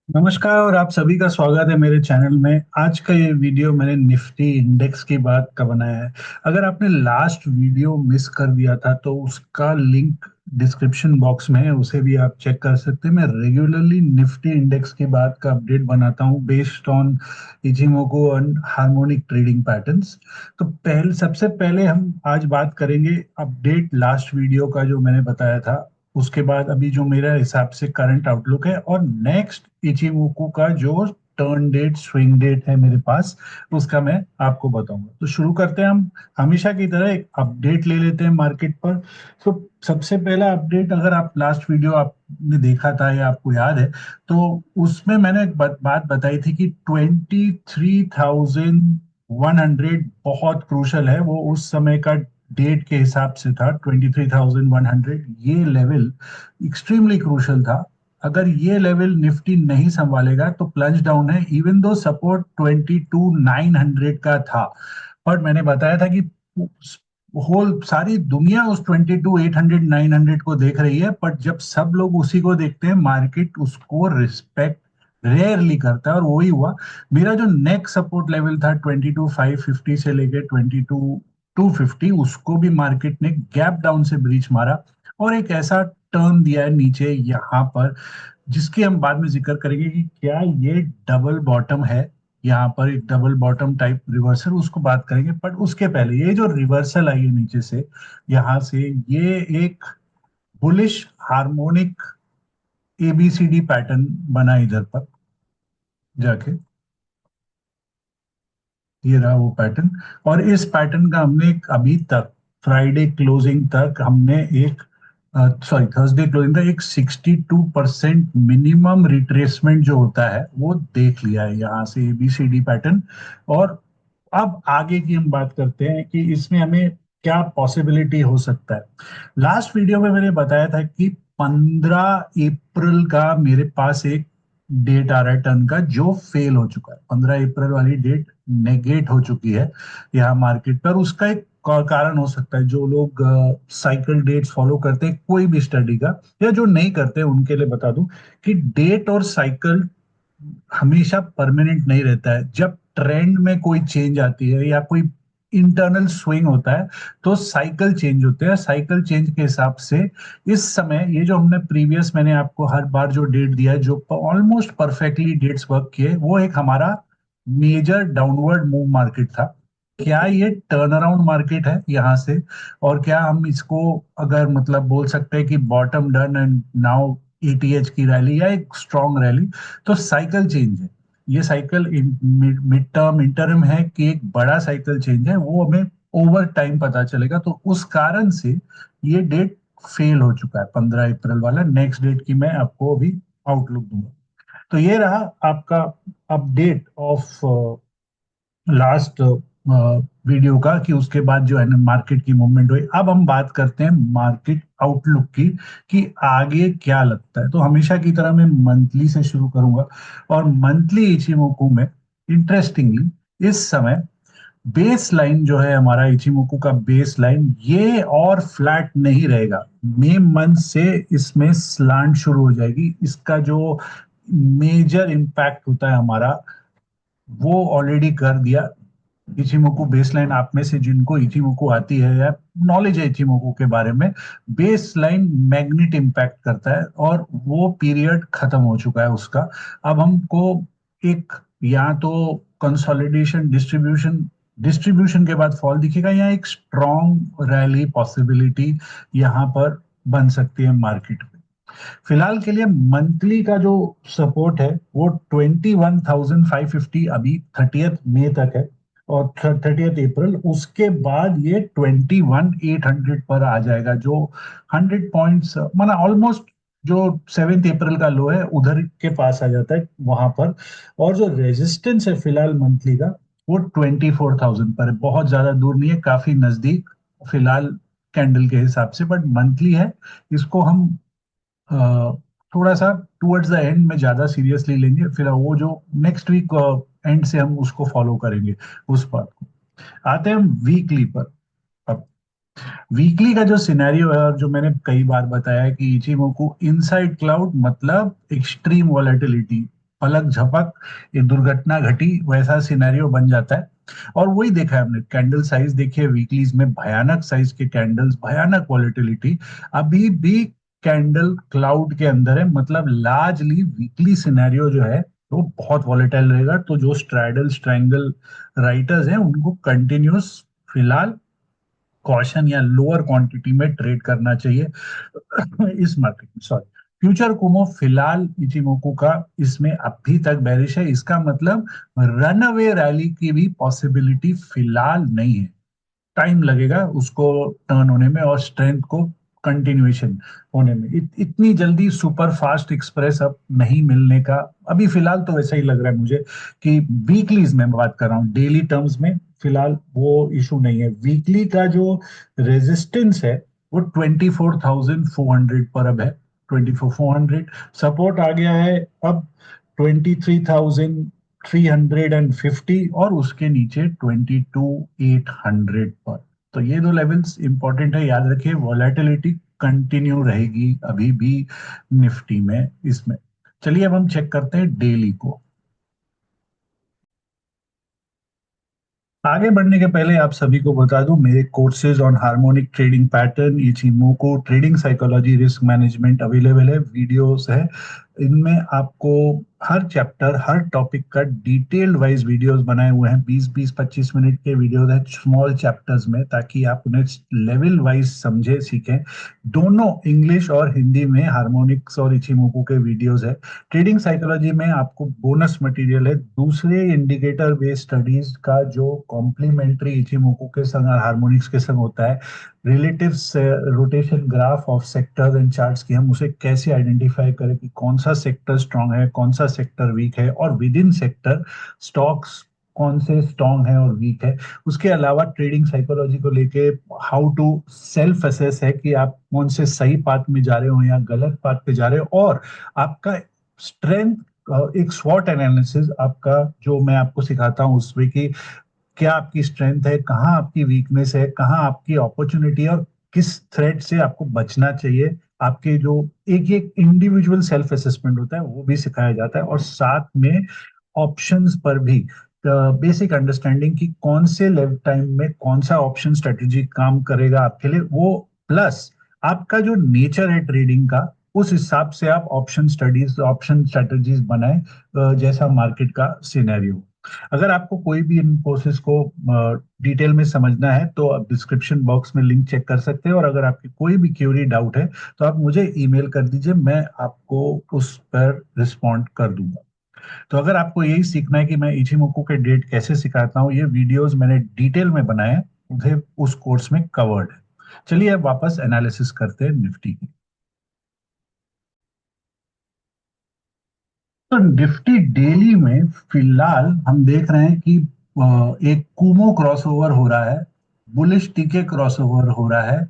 नमस्कार और आप सभी का स्वागत है मेरे चैनल में। आज का ये वीडियो मैंने निफ्टी इंडेक्स की बात का बनाया है। अगर आपने लास्ट वीडियो मिस कर दिया था तो उसका लिंक डिस्क्रिप्शन बॉक्स में है, उसे भी आप चेक कर सकते हैं। मैं रेगुलरली निफ्टी इंडेक्स की बात का अपडेट बनाता हूँ based on Ichimoku and harmonic trading patterns. तो पहले सबसे पहले हम आज बात करेंगे अपडेट लास्ट वीडियो का जो मैंने बताया था। उसके बाद अभी जो मेरा हिसाब से करंट आउटलुक है, और नेक्स्ट इचिमोकू का जो टर्न डेट स्विंग डेट है मेरे पास, उसका मैं आपको बताऊंगा। तो शुरू करते हैं। हम हमेशा की तरह एक अपडेट ले लेते हैं मार्केट पर। तो सबसे पहला अपडेट, अगर आप लास्ट वीडियो आपने देखा था या आपको याद है, तो उसमें मैंने एक बात बताई थी कि 23,100 बहुत क्रूशल है। वो उस समय का डेट के हिसाब से था। 23,100 ये लेवल एक्सट्रीमली क्रूशल था। अगर ये लेवल निफ्टी नहीं संभालेगा तो प्लंज डाउन है। इवन दो सपोर्ट 22,900 का था, पर मैंने बताया था कि होल सारी दुनिया उस 22,800 900 को देख रही है, बट जब सब लोग उसी को देखते हैं मार्केट उसको रिस्पेक्ट रेयरली करता है, और वही हुआ। मेरा जो नेक्स्ट सपोर्ट लेवल था 22,550 से लेके 22,250, उसको भी मार्केट ने गैप डाउन से ब्रीच मारा और एक ऐसा टर्न दिया है नीचे यहाँ पर, जिसकी हम बाद में जिक्र करेंगे कि क्या ये डबल बॉटम है। यहाँ पर एक डबल बॉटम टाइप रिवर्सल, उसको बात करेंगे। बट उसके पहले ये जो रिवर्सल आई है नीचे से, यहाँ से, ये एक बुलिश हार्मोनिक एबीसीडी पैटर्न बना इधर पर जाके। ये रहा वो पैटर्न। और इस पैटर्न का हमने अभी तक फ्राइडे क्लोजिंग तक हमने एक, सॉरी, थर्सडे क्लोजिंग तक एक 62% मिनिमम रिट्रेसमेंट जो होता है वो देख लिया है यहाँ से एबीसीडी पैटर्न। और अब आगे की हम बात करते हैं कि इसमें हमें क्या पॉसिबिलिटी हो सकता है। लास्ट वीडियो में मैंने बताया था कि 15 अप्रैल का मेरे पास एक डेट आ रहा है टर्न का, जो फेल हो चुका है। 15 अप्रैल वाली डेट नेगेट हो चुकी है यहाँ मार्केट पर। उसका एक कारण हो सकता है, जो लोग साइकिल डेट्स फॉलो करते हैं कोई भी स्टडी का, या जो नहीं करते उनके लिए बता दूं कि डेट और साइकिल हमेशा परमानेंट नहीं रहता है। जब ट्रेंड में कोई चेंज आती है या कोई इंटरनल स्विंग होता है तो साइकिल चेंज होते हैं। साइकिल चेंज के हिसाब से इस समय ये जो हमने प्रीवियस, मैंने आपको हर बार जो डेट दिया है, जो ऑलमोस्ट परफेक्टली डेट्स वर्क किए, वो एक हमारा मेजर डाउनवर्ड मूव मार्केट था। क्या ये टर्न अराउंड मार्केट है यहाँ से, और क्या हम इसको अगर मतलब बोल सकते हैं कि bottom done and now ETH की रैली या एक स्ट्रॉन्ग रैली? तो साइकिल चेंज है। ये साइकिल मिड टर्म इंटरम है कि एक बड़ा साइकिल चेंज है, वो हमें ओवर टाइम पता चलेगा। तो उस कारण से ये डेट फेल हो चुका है 15 अप्रैल वाला। नेक्स्ट डेट की मैं आपको अभी आउटलुक दूंगा। तो ये रहा आपका अपडेट ऑफ लास्ट वीडियो का, कि उसके बाद जो है ना मार्केट की मूवमेंट हुई। अब हम बात करते हैं मार्केट आउटलुक की, कि आगे क्या लगता है। तो हमेशा की तरह मैं मंथली से शुरू करूंगा। और मंथली इचिमोकू में इंटरेस्टिंगली इस समय बेस लाइन जो है हमारा इचिमोकू का बेस लाइन, ये और फ्लैट नहीं रहेगा। मई मंथ से इसमें स्लांट शुरू हो जाएगी। इसका जो मेजर इम्पैक्ट होता है हमारा, वो ऑलरेडी कर दिया। इचिमोकू बेसलाइन, आप में से जिनको इचिमोकू आती है या नॉलेज है इचिमोकू के बारे में, बेसलाइन मैग्नेट इम्पैक्ट करता है, और वो पीरियड खत्म हो चुका है उसका। अब हमको एक, या तो कंसोलिडेशन डिस्ट्रीब्यूशन, डिस्ट्रीब्यूशन के बाद फॉल दिखेगा, या एक स्ट्रॉन्ग रैली पॉसिबिलिटी यहाँ पर बन सकती है मार्केट में। फिलहाल के लिए मंथली का जो सपोर्ट है वो 21,550 अभी 30 मई तक है, और 30 अप्रैल। उसके बाद ये 21,800 पर आ जाएगा, जो 100 पॉइंट्स, माना ऑलमोस्ट जो 7 अप्रैल का लो है उधर के पास आ जाता है वहां पर। और जो रेजिस्टेंस है फिलहाल मंथली का, वो 24,000 पर है। बहुत ज्यादा दूर नहीं है, काफी नजदीक फिलहाल कैंडल के हिसाब से, बट मंथली है। इसको हम अ, थोड़ा सा टुवर्ड्स द एंड में ज्यादा सीरियसली लेंगे, फिर वो जो नेक्स्ट वीक एंड से हम उसको फॉलो करेंगे उस बात को। आते हैं हम वीकली पर। अब वीकली का जो सिनेरियो है, और जो मैंने कई बार बताया है कि इचिमोकू इनसाइड क्लाउड मतलब एक्सट्रीम वॉलेटिलिटी, पलक झपक ये दुर्घटना घटी वैसा सिनेरियो बन जाता है। और वही देखा है हमने, कैंडल साइज देखिए वीकलीज में, भयानक साइज के कैंडल्स, भयानक वॉलेटिलिटी। अभी भी कैंडल क्लाउड के अंदर है, मतलब लार्जली वीकली सिनेरियो जो है वो बहुत वॉलेटाइल रहेगा। तो जो स्ट्रैडल स्ट्रैंगल राइटर्स हैं उनको कंटिन्यूस फिलहाल कॉशन या लोअर क्वांटिटी में ट्रेड करना चाहिए इस मार्केट में। सॉरी, फ्यूचर कुमो फिलहाल इचिमोकू का इसमें अभी तक बेरिश है, इसका मतलब रन अवे रैली की भी पॉसिबिलिटी फिलहाल नहीं है। टाइम लगेगा उसको टर्न होने में और स्ट्रेंथ को कंटिन्यूएशन होने में। इतनी जल्दी सुपर फास्ट एक्सप्रेस अब नहीं मिलने का अभी फिलहाल तो वैसा ही लग रहा है मुझे कि वीकलीज में बात कर रहा हूँ, डेली टर्म्स में फिलहाल वो इशू नहीं है। वीकली का जो रेजिस्टेंस है वो 24,400 पर अब है, 24,400। सपोर्ट आ गया है अब 23,350 और उसके नीचे 22,800 पर। तो ये दो लेवल्स इंपॉर्टेंट है, याद रखिए। वॉलेटिलिटी कंटिन्यू रहेगी अभी भी निफ्टी में इसमें। चलिए अब हम चेक करते हैं डेली को। आगे बढ़ने के पहले आप सभी को बता दूं, मेरे courses on harmonic trading pattern, Ichimoku trading psychology, risk management available है, वीडियोस है। इनमें आपको हर चैप्टर हर टॉपिक का डिटेल्ड वाइज वीडियोस बनाए हुए हैं, 20-20 25 मिनट के वीडियोस हैं स्मॉल चैप्टर्स में, ताकि आप उन्हें लेवल वाइज समझे सीखें। दोनों इंग्लिश और हिंदी में हार्मोनिक्स और इचिमोको के वीडियोस है। ट्रेडिंग साइकोलॉजी में आपको बोनस मटेरियल है, दूसरे इंडिकेटर बेस्ड स्टडीज का जो कॉम्प्लीमेंट्री इचिमोको के संग और हार्मोनिक्स के संग होता है। Relative rotation graph of sectors and charts की हम उसे कैसे आइडेंटिफाई करें कि कौन सा सेक्टर स्ट्रांग है कौन सा सेक्टर वीक है, और विद इन सेक्टर स्टॉक्स कौन से स्ट्रांग है और वीक है। उसके अलावा ट्रेडिंग साइकोलॉजी को लेके हाउ टू सेल्फ असेस है कि आप कौन से सही पाथ में जा रहे हो या गलत पाथ पे जा रहे हो, और आपका स्ट्रेंथ, एक स्वॉट एनालिसिस आपका जो मैं आपको सिखाता हूँ उसमें कि क्या आपकी स्ट्रेंथ है, कहाँ आपकी वीकनेस है, कहाँ आपकी अपॉर्चुनिटी है, और किस थ्रेट से आपको बचना चाहिए। आपके जो एक एक इंडिविजुअल सेल्फ असेसमेंट होता है वो भी सिखाया जाता है, और साथ में ऑप्शंस पर भी बेसिक अंडरस्टैंडिंग कि कौन से लेवल टाइम में कौन सा ऑप्शन स्ट्रेटेजी काम करेगा आपके लिए, वो प्लस आपका जो नेचर है ट्रेडिंग का, उस हिसाब से आप ऑप्शन स्टडीज ऑप्शन स्ट्रेटेजीज बनाए जैसा मार्केट का सिनेरियो। अगर आपको कोई भी इन कोर्सेज को डिटेल में समझना है तो आप डिस्क्रिप्शन बॉक्स में लिंक चेक कर सकते हैं, और अगर आपकी कोई भी क्यूरी डाउट है तो आप मुझे ईमेल कर दीजिए, मैं आपको उस पर रिस्पॉन्ड कर दूंगा। तो अगर आपको यही सीखना है कि मैं इचिमोको के डेट कैसे सिखाता हूँ, ये वीडियोस मैंने डिटेल में बनाए हैं, मुझे उस कोर्स में कवर्ड है। चलिए अब वापस एनालिसिस करते हैं निफ्टी की। तो निफ्टी डेली में फिलहाल हम देख रहे हैं कि एक कुमो क्रॉसओवर हो रहा है, बुलिश टीके क्रॉसओवर हो रहा है,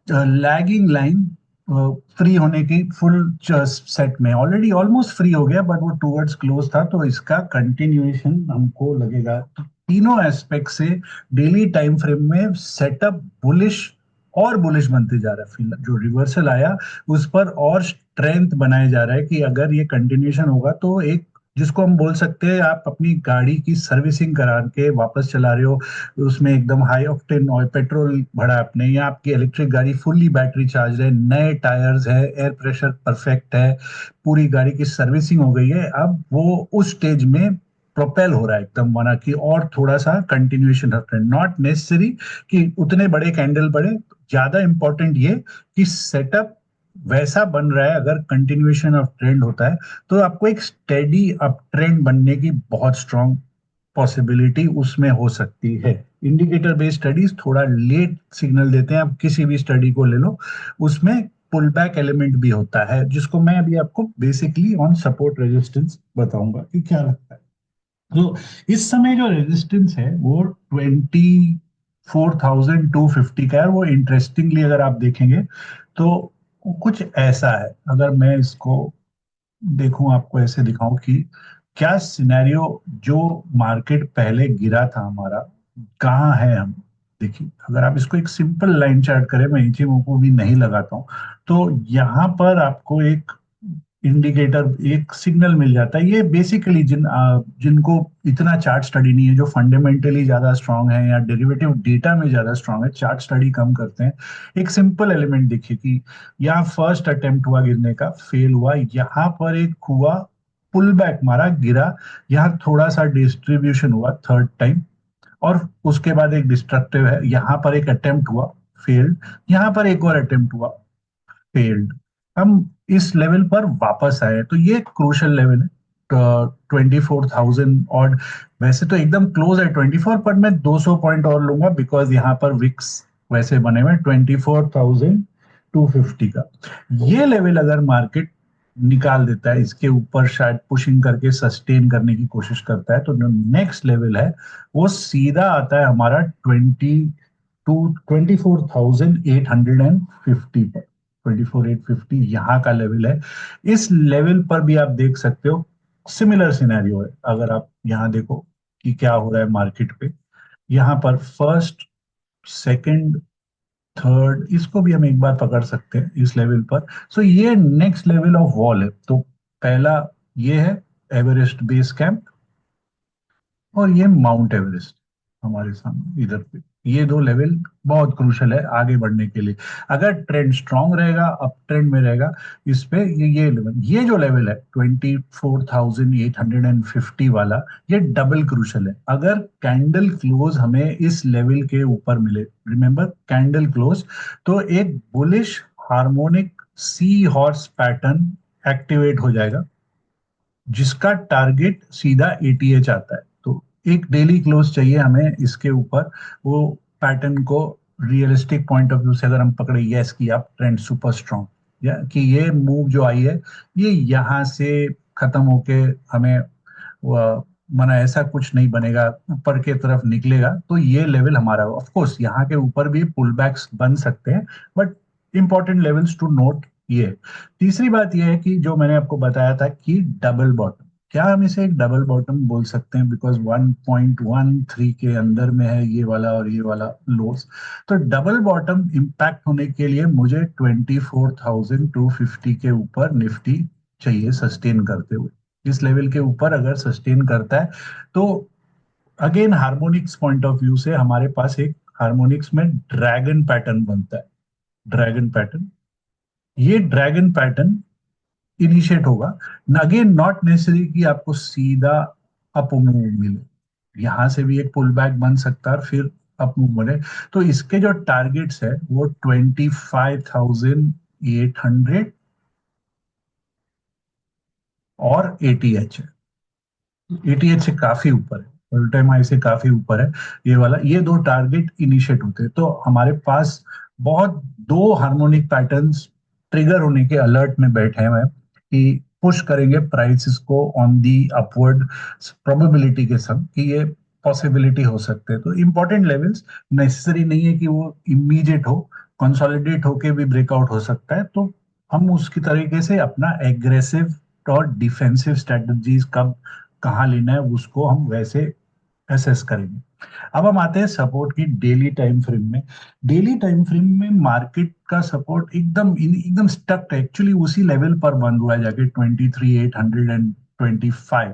लैगिंग लाइन फ्री होने की फुल सेट में ऑलरेडी ऑलमोस्ट फ्री हो गया, बट वो टूवर्ड्स क्लोज था, तो इसका कंटिन्यूएशन हमको लगेगा। तो तीनों एस्पेक्ट से डेली टाइम फ्रेम में सेटअप बुलिश और बुलिश बनते जा रहा है। फिलहाल जो रिवर्सल आया उस पर और स्ट्रेंथ बनाया जा रहा है कि अगर ये कंटिन्यूएशन होगा तो एक, जिसको हम बोल सकते हैं, आप अपनी गाड़ी की सर्विसिंग करा के वापस चला रहे हो, उसमें एकदम हाई ऑक्टेन ऑयल पेट्रोल भरा आपने, या आपकी इलेक्ट्रिक गाड़ी फुल्ली बैटरी चार्ज है, नए टायर्स है, एयर प्रेशर परफेक्ट है, पूरी गाड़ी की सर्विसिंग हो गई है, अब वो उस स्टेज में प्रोपेल हो रहा है एकदम माना कि और थोड़ा सा कंटिन्यूएशन रखते हैं। नॉट नेसेसरी कि उतने बड़े कैंडल बढ़े, ज्यादा इंपॉर्टेंट ये कि सेटअप वैसा बन रहा है। अगर कंटिन्यूएशन ऑफ ट्रेंड होता है तो आपको एक स्टेडी अप ट्रेंड बनने की बहुत स्ट्रांग पॉसिबिलिटी उसमें हो सकती है। इंडिकेटर बेस्ड स्टडीज थोड़ा लेट सिग्नल देते हैं, आप किसी भी स्टडी को ले लो, उसमें पुल बैक एलिमेंट भी होता है, जिसको मैं अभी आपको बेसिकली ऑन सपोर्ट रेजिस्टेंस बताऊंगा कि क्या लगता है। तो इस समय जो रेजिस्टेंस है वो 24,250 का है। वो इंटरेस्टिंगली अगर आप देखेंगे तो कुछ ऐसा है, अगर मैं इसको देखूं आपको ऐसे दिखाऊं कि क्या सिनेरियो, जो मार्केट पहले गिरा था हमारा, कहाँ है हम। देखिए अगर आप इसको एक सिंपल लाइन चार्ट करें, मैं इचिमोको भी नहीं लगाता हूं, तो यहाँ पर आपको एक इंडिकेटर, एक सिग्नल मिल जाता है। ये बेसिकली जिनको इतना चार्ट स्टडी नहीं है, जो फंडामेंटली ज्यादा स्ट्रांग है या डेरिवेटिव डेटा में ज्यादा स्ट्रांग है, चार्ट स्टडी कम करते हैं, एक सिंपल एलिमेंट देखिए कि यहाँ फर्स्ट अटेम्प्ट हुआ गिरने का, फेल हुआ, यहाँ पर एक हुआ पुल बैक मारा, गिरा, यहाँ थोड़ा सा डिस्ट्रीब्यूशन हुआ थर्ड टाइम, और उसके बाद एक डिस्ट्रक्टिव है, यहाँ पर एक अटेम्प्ट हुआ, फेल्ड, यहाँ पर एक और अटेम्प्ट हुआ, फेल्ड, हम इस लेवल पर वापस आए। तो ये क्रूशल लेवल है 24,000 और वैसे तो एकदम क्लोज है 24, पर मैं 200 पॉइंट और लूंगा बिकॉज यहाँ पर विक्स वैसे बने हुए 24,250 का। ये लेवल अगर मार्केट निकाल देता है, इसके ऊपर शायद पुशिंग करके सस्टेन करने की कोशिश करता है, तो जो नेक्स्ट लेवल है वो सीधा आता है हमारा 24,850 पर। 24,850 यहाँ का लेवल है। इस लेवल पर भी आप देख सकते हो सिमिलर सिनेरियो है। अगर आप यहाँ देखो कि क्या हो रहा है मार्केट पे, यहाँ पर फर्स्ट, सेकंड, थर्ड, इसको भी हम एक बार पकड़ सकते हैं इस लेवल पर। सो ये नेक्स्ट लेवल ऑफ वॉल है। तो पहला ये है एवरेस्ट बेस कैंप, और ये माउंट एवरेस्ट हमारे सामने इधर पे। ये दो लेवल बहुत क्रूशल है आगे बढ़ने के लिए। अगर ट्रेंड स्ट्रांग रहेगा, अप ट्रेंड में रहेगा, इस पे ये लेवल, ये जो लेवल है 24,850 वाला, ये डबल क्रूशल है। अगर कैंडल क्लोज हमें इस लेवल के ऊपर मिले, रिमेंबर कैंडल क्लोज, तो एक bullish harmonic sea horse pattern activate हो जाएगा, जिसका टारगेट सीधा एटीएच आता है। तो एक डेली क्लोज चाहिए हमें इसके ऊपर, वो पैटर्न को रियलिस्टिक पॉइंट ऑफ व्यू से अगर हम पकड़े, यस कि आप ट्रेंड सुपर स्ट्रांग, या कि ये मूव जो आई है ये यहाँ से खत्म होके हमें माना ऐसा कुछ नहीं बनेगा, ऊपर के तरफ निकलेगा, तो ये लेवल हमारा। ऑफ कोर्स यहाँ के ऊपर भी पुल बैक्स बन सकते हैं, but important levels to note ये। तीसरी बात यह है कि जो मैंने आपको बताया था कि डबल बॉटम, क्या हम इसे एक डबल बॉटम बोल सकते हैं, बिकॉज 1.13 के अंदर में है ये वाला और ये वाला लोस। तो डबल बॉटम इंपैक्ट होने के लिए मुझे 24,250 के ऊपर निफ्टी चाहिए सस्टेन करते हुए। इस लेवल के ऊपर अगर सस्टेन करता है, तो again harmonics point of view से हमारे पास एक हार्मोनिक्स में ड्रैगन पैटर्न बनता है। ड्रैगन पैटर्न, ये ड्रैगन पैटर्न इनिशिएट होगा, अगेन नॉट नेसेसरी कि आपको सीधा अप मूव मिले, यहां से भी एक पुल बैक बन सकता है और फिर अप मूव बने। तो इसके जो टारगेट्स है वो 25,800 और एटीएच है। एटीएच से काफी ऊपर है, ऑल टाइम हाई से काफी ऊपर है ये वाला। ये दो टारगेट इनिशिएट होते हैं, तो हमारे पास बहुत दो हार्मोनिक पैटर्न्स ट्रिगर होने के अलर्ट में बैठे हैं कि पुश करेंगे प्राइसेस को ऑन दी अपवर्ड प्रोबेबिलिटी के संग, कि ये पॉसिबिलिटी हो सकते हैं। तो इंपॉर्टेंट लेवल्स, नेसेसरी नहीं है कि वो इमीडिएट हो, कंसोलिडेट होके भी ब्रेकआउट हो सकता है। तो हम उसकी तरीके से अपना एग्रेसिव और डिफेंसिव स्ट्रेटजीज कब कहाँ लेना है उसको हम वैसे एसेस करेंगे। अब हम आते हैं सपोर्ट की डेली टाइम फ्रेम में। डेली टाइम फ्रेम में मार्केट का सपोर्ट एकदम स्टक है, एक्चुअली उसी लेवल पर बंद हुआ है जाके 23,825,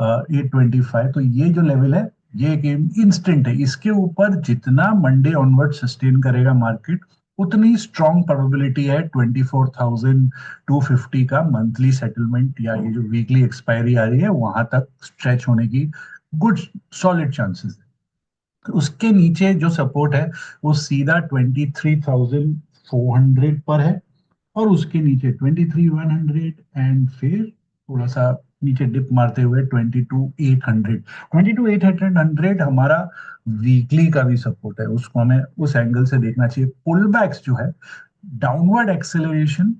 825। तो ये जो लेवल है ये एक इंस्टेंट है, इसके ऊपर जितना मंडे ऑनवर्ड सस्टेन करेगा मार्केट, उतनी स्ट्रॉन्ग प्रोबेबिलिटी है 24,250 का मंथली सेटलमेंट या ये जो वीकली एक्सपायरी आ रही है वहां तक स्ट्रेच होने की गुड सॉलिड चांसेस है। तो उसके नीचे जो सपोर्ट है वो सीधा 23,400 पर है, और उसके नीचे 23,100, एंड फिर थोड़ा सा नीचे डिप मारते हुए 22,800। 22,800 हमारा वीकली का भी सपोर्ट है, उसको हमें उस एंगल से देखना चाहिए। पुल बैक्स जो है, डाउनवर्ड एक्सेलरेशन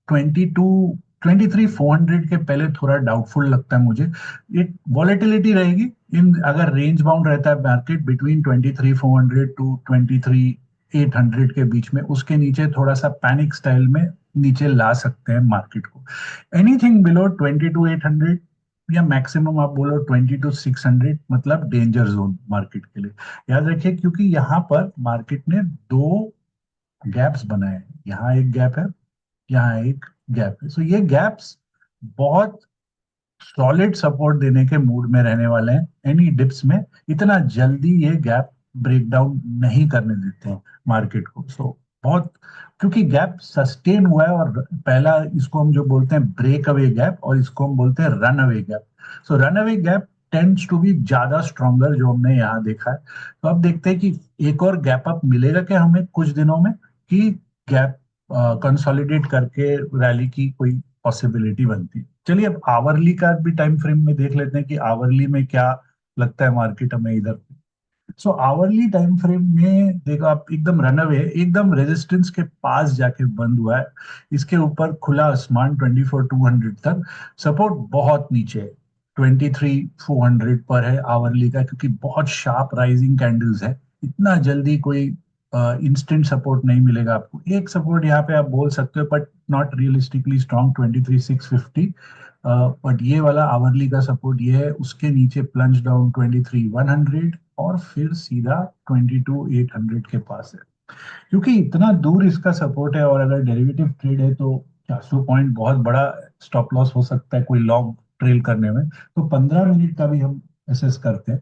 23,400 के पहले थोड़ा डाउटफुल लगता है मुझे। एक वॉलेटिलिटी रहेगी इन, अगर रेंज बाउंड रहता है मार्केट बिटवीन 23,400 टू 23,800 के बीच में, उसके नीचे थोड़ा सा पैनिक स्टाइल में नीचे ला सकते हैं मार्केट को। एनीथिंग बिलो 22,800 या मैक्सिमम आप बोलो 22,600, मतलब डेंजर जोन मार्केट के लिए। याद रखिए, क्योंकि यहाँ पर मार्केट ने दो गैप्स बनाए हैं, यहाँ एक गैप है यहाँ एक गैप है। सो ये गैप्स बहुत सॉलिड सपोर्ट देने के मूड में रहने वाले हैं। एनी डिप्स में इतना जल्दी ये गैप ब्रेक डाउन नहीं करने देते हैं मार्केट को। सो बहुत, क्योंकि गैप सस्टेन हुआ है, और पहला इसको हम जो बोलते हैं ब्रेक अवे गैप, और इसको हम बोलते हैं run away gap. So run away gap tends to be ज्यादा स्ट्रॉन्गर, जो हमने यहाँ देखा है। तो अब देखते हैं कि एक और गैप अप मिलेगा क्या हमें कुछ दिनों में, कि गैप कंसोलिडेट करके रैली की कोई पॉसिबिलिटी बनती है। चलिए अब आवरली का भी टाइम फ्रेम में देख लेते हैं कि आवरली में क्या लगता है मार्केट हमें इधर। सो आवरली टाइम फ्रेम में देखो आप, एकदम रनअवे, एकदम रेजिस्टेंस के पास जाके बंद हुआ है। इसके ऊपर खुला आसमान 24,200 तक। सपोर्ट बहुत नीचे है, 23,400 पर है आवरली का, क्योंकि बहुत शार्प राइजिंग कैंडल्स है। इतना जल्दी कोई इंस्टेंट सपोर्ट नहीं मिलेगा आपको। एक सपोर्ट यहाँ पे आप बोल सकते हो, but not realistically strong, 23,650। But ये वाला आवरली का सपोर्ट ये है, उसके नीचे प्लंज डाउन 23,100, और फिर सीधा 22,800 के पास है। क्योंकि इतना दूर इसका सपोर्ट है, और अगर डेरिवेटिव ट्रेड है तो 400 पॉइंट बहुत बड़ा स्टॉप लॉस हो सकता है कोई लॉन्ग ट्रेल करने में। तो 15 मिनट का भी हम एसेस करते हैं।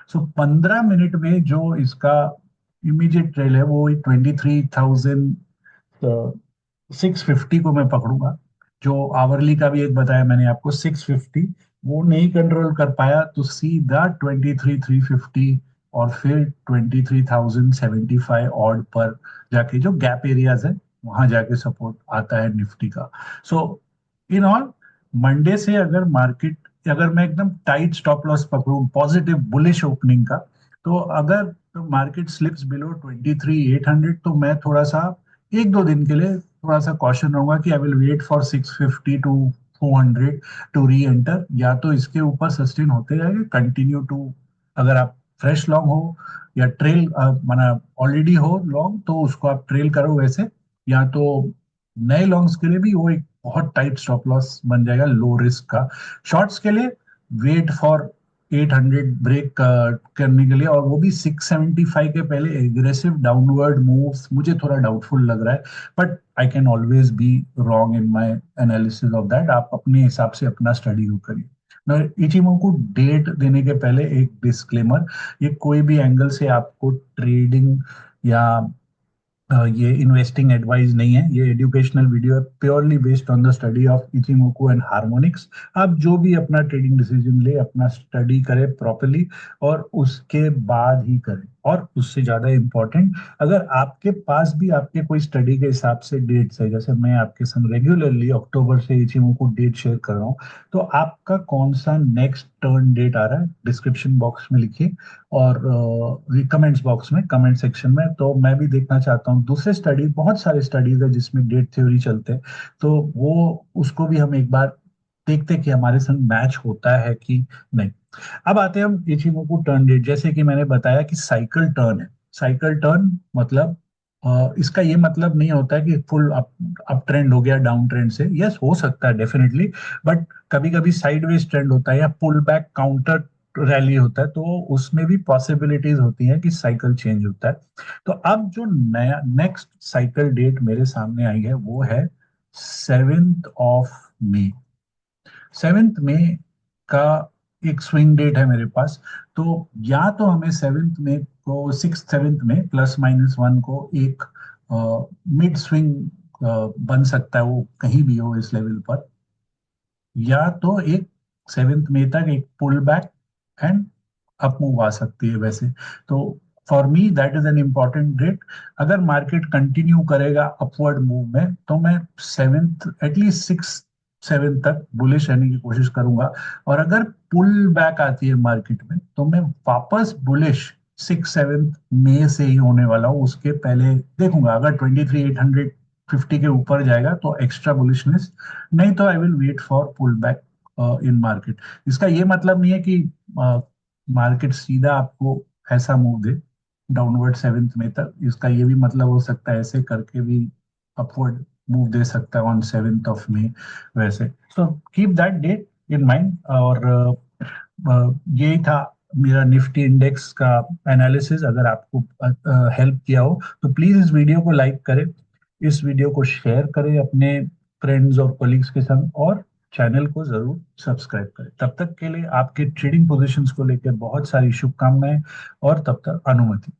सो 15 मिनट में जो इसका इमीडिएट ट्रेल है वो 23,650 को मैं पकड़ूंगा। जो आवरली का भी एक बताया मैंने आपको 650, वो नहीं कंट्रोल कर पाया तो सीधा 23,350, और फिर 23,075 ऑड पर जाके जो गैप एरियाज है वहां जाके सपोर्ट आता है निफ्टी का। सो इन ऑल, मंडे से अगर मार्केट, अगर मैं एकदम टाइट स्टॉप लॉस पकड़ूं पॉजिटिव बुलिश ओपनिंग का, तो अगर मार्केट स्लिप्स बिलो 23,800 तो मैं थोड़ा सा एक दो दिन के लिए थोड़ा सा कॉशन रहूंगा कि I will wait for 650 to 400 to reenter. या तो इसके ऊपर सस्टेन होते जाएंगे, कंटिन्यू टू, अगर आप फ्रेश लॉन्ग हो या ट्रेल माना ऑलरेडी हो लॉन्ग, तो उसको आप ट्रेल करो वैसे। या तो नए लॉन्ग्स के लिए भी वो एक बहुत टाइट स्टॉप लॉस बन जाएगा लो रिस्क का। शॉर्ट्स के लिए वेट फॉर 800 ब्रेक करने के लिए, और वो भी 675 के पहले एग्रेसिव डाउनवर्ड मूव्स मुझे थोड़ा डाउटफुल लग रहा है। But I can always be wrong in my analysis of that. आप अपने हिसाब से अपना स्टडी करिए। मैं इचिमोकू डेट देने के पहले एक डिस्क्लेमर, ये कोई भी एंगल से आपको ट्रेडिंग या ये इन्वेस्टिंग एडवाइस नहीं है। ये एजुकेशनल वीडियो है, purely based on the study of Ichimoku and harmonics. आप जो भी अपना ट्रेडिंग डिसीजन ले, अपना स्टडी करें प्रॉपरली, और उसके बाद ही करें। और उससे ज्यादा इम्पोर्टेंट, अगर आपके पास भी आपके कोई स्टडी के हिसाब से डेट्स है, जैसे मैं आपके संग रेगुलरली अक्टूबर से इचिमोकू डेट शेयर कर रहा हूँ, तो आपका कौन सा नेक्स्ट टर्न डेट आ रहा है डिस्क्रिप्शन बॉक्स में लिखिए, और कमेंट्स बॉक्स में, कमेंट सेक्शन में, तो मैं भी देखना चाहता हूँ। दूसरे स्टडी, बहुत सारे स्टडीज है जिसमें डेट थ्योरी चलते हैं, तो वो उसको भी हम एक बार देखते हैं कि हमारे संग मैच होता है कि नहीं। अब आते हैं हम इचिमोकू टर्न डेट। जैसे कि मैंने बताया कि साइकिल टर्न है। साइकिल टर्न मतलब इसका ये मतलब नहीं होता है कि फुल अप ट्रेंड हो गया डाउन ट्रेंड से। यस, हो सकता है डेफिनेटली, बट कभी कभी साइडवेज ट्रेंड होता है या पुल बैक काउंटर रैली होता है, तो उसमें भी पॉसिबिलिटीज होती हैं कि साइकिल चेंज होता है। तो अब जो नया नेक्स्ट साइकिल डेट मेरे सामने आई है वो है 7 ऑफ मई। 7 मई का एक स्विंग डेट है मेरे पास। तो या तो हमें 7 मई को, 6 7 में +-1 को एक मिड स्विंग बन सकता है, वो कहीं भी हो इस लेवल पर। या तो एक 7 मई तक एक pull back and up move आ सकती है वैसे। तो for me that is an important date. अगर मार्केट कंटिन्यू करेगा अपवर्ड मूव में, तो मैं 7th, एटलीस्ट 6 7 तक बुलिश रहने की कोशिश करूंगा। और अगर पुल बैक आती है मार्केट में, तो मैं वापस बुलिश 6 7 मई से ही होने वाला हूँ। उसके पहले देखूंगा, अगर 23,850 के ऊपर जाएगा तो एक्स्ट्रा बुलिशनेस, नहीं तो I will wait for pull back in market. इसका ये मतलब नहीं है कि मार्केट सीधा आपको ऐसा मूव दे डाउनवर्ड 7 मई तक। इसका ये भी मतलब हो सकता है ऐसे करके भी अपवर्ड मूव दे सकता है ऑन 7 ऑफ मई वैसे। So keep that date in mind. और यही था मेरा निफ्टी इंडेक्स का एनालिसिस। अगर आपको हेल्प किया हो तो प्लीज इस वीडियो को लाइक करें। इस वीडियो को शेयर करें अपने फ्रेंड्स और कोलिग्स के संग, और चैनल को जरूर सब्सक्राइब करें। तब तक के लिए आपके ट्रेडिंग पोजीशंस को लेकर बहुत सारी शुभकामनाएं, और तब तक अनुमति।